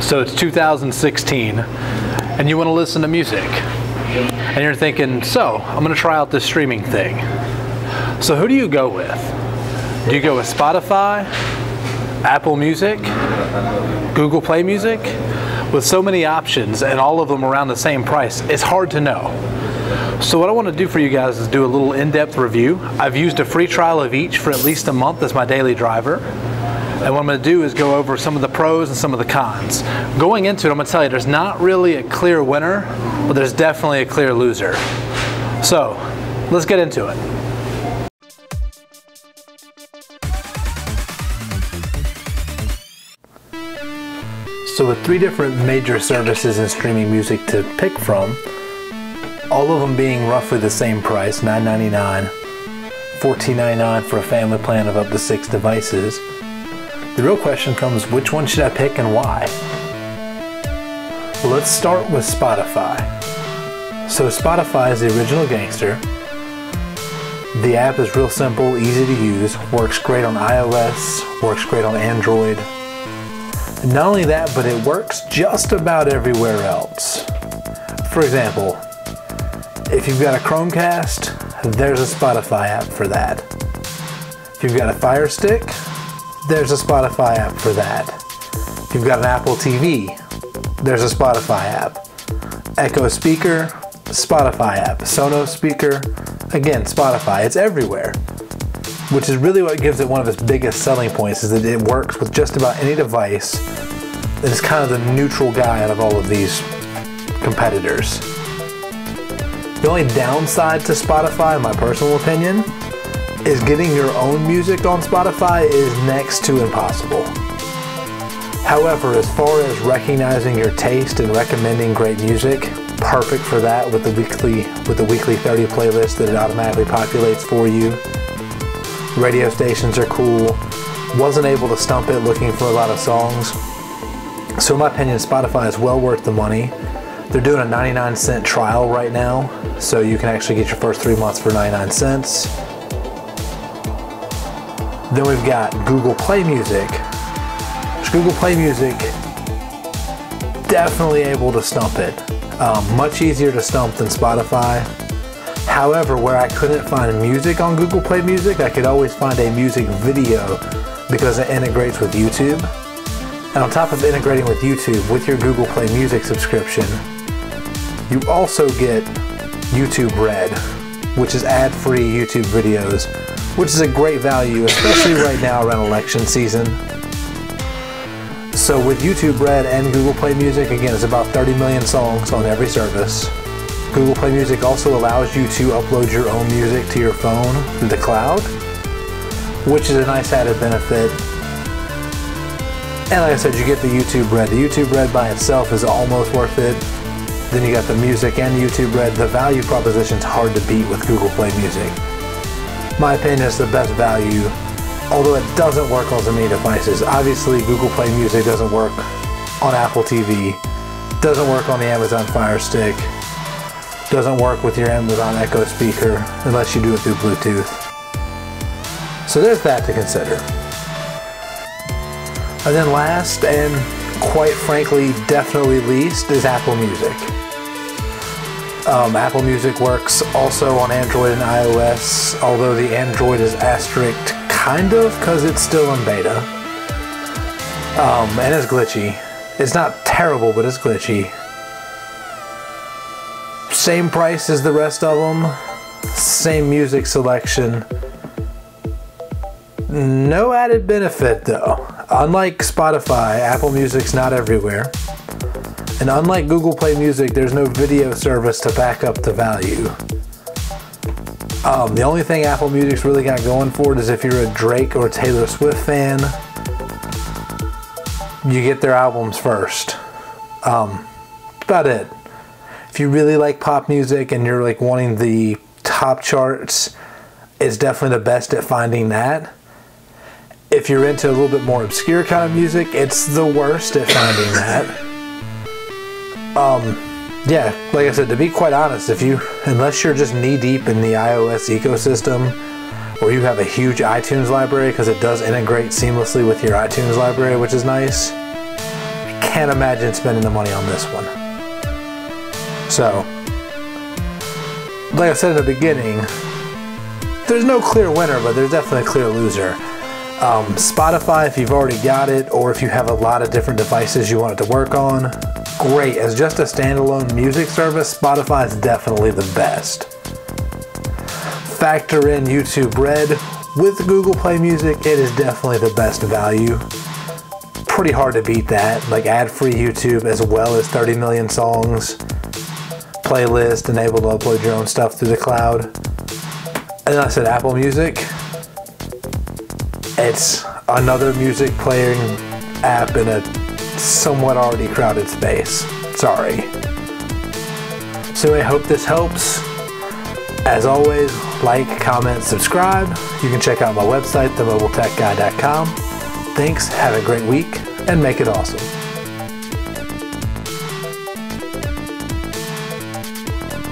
So it's 2016 and you want to listen to music and you're thinking, so I'm going to try out this streaming thing. So who do you go with? Do you go with Spotify, Apple Music, Google Play Music? With so many options and all of them around the same price, it's hard to know. So what I want to do for you guys is do a little in-depth review. I've used a free trial of each for at least a month as my daily driver. And what I'm going to do is go over some of the pros and some of the cons. Going into it, I'm going to tell you there's not really a clear winner, but there's definitely a clear loser. So let's get into it. So with 3 different major services in streaming music to pick from, all of them being roughly the same price, $9.99, $14.99 for a family plan of up to 6 devices, the real question comes, which one should I pick and why? Well, let's start with Spotify. So Spotify is the original gangster. The app is real simple, easy to use, works great on iOS, works great on Android. Not only that, but it works just about everywhere else. For example, if you've got a Chromecast, there's a Spotify app for that. If you've got a Fire Stick, there's a Spotify app for that. If you've got an Apple TV, there's a Spotify app. Echo Speaker, Spotify app. Sonos Speaker, again, Spotify. It's everywhere. Which is really what gives it one of its biggest selling points, is that it works with just about any device. It's kind of the neutral guy out of all of these competitors. The only downside to Spotify, in my personal opinion, is getting your own music on Spotify is next to impossible. However, as far as recognizing your taste and recommending great music, perfect for that with the weekly 30 playlist that it automatically populates for you. Radio stations are cool. Wasn't able to stump it looking for a lot of songs. So in my opinion, Spotify is well worth the money. They're doing a 99-cent trial right now, so you can actually get your first 3 months for 99 cents. Then we've got Google Play Music. Google Play Music, definitely able to stump it. Much easier to stump than Spotify. However, where I couldn't find music on Google Play Music, I could always find a music video because it integrates with YouTube. And on top of integrating with YouTube with your Google Play Music subscription, you also get YouTube Red, which is ad-free YouTube videos, which is a great value, especially right now around election season. So with YouTube Red and Google Play Music, again, it's about 30 million songs on every service. Google Play Music also allows you to upload your own music to your phone through the cloud, which is a nice added benefit. And like I said, you get the YouTube Red. The YouTube Red by itself is almost worth it. Then you got the music and YouTube Red. The value proposition is hard to beat with Google Play Music. My opinion is the best value, although it doesn't work on as many devices. Obviously, Google Play Music doesn't work on Apple TV, doesn't work on the Amazon Fire Stick, doesn't work with your Amazon Echo Speaker unless you do it through Bluetooth. So there's that to consider. And then last, and quite frankly, definitely least, is Apple Music. Apple Music works also on Android and iOS, although the Android is asterisk kind of, because it's still in beta. And it's glitchy. It's not terrible, but it's glitchy. Same price as the rest of them, same music selection. No added benefit though. Unlike Spotify, Apple Music's not everywhere. And unlike Google Play Music, there's no video service to back up the value. The only thing Apple Music's really got going for it is if you're a Drake or Taylor Swift fan, you get their albums first. That's about it. If you really like pop music and you're like wanting the top charts, it's definitely the best at finding that. If you're into a little bit more obscure kind of music, it's the worst at finding that. Yeah, like I said, to be quite honest, unless you're just knee-deep in the iOS ecosystem, or you have a huge iTunes library, because it does integrate seamlessly with your iTunes library, which is nice, can't imagine spending the money on this one. So, like I said in the beginning, there's no clear winner, but there's definitely a clear loser. Spotify, if you've already got it, or if you have a lot of different devices you want it to work on, great. As just a standalone music service, Spotify is definitely the best. Factor in YouTube Red with Google Play Music, it is definitely the best value. Pretty hard to beat that, like ad-free YouTube as well as 30 million songs, playlist, and able to upload your own stuff through the cloud. And then I said Apple Music. It's another music playing app in a somewhat already crowded space. Sorry. So I hope this helps. As always, like, comment, subscribe. You can check out my website, themobiletechguy.com. Thanks, have a great week, and make it awesome.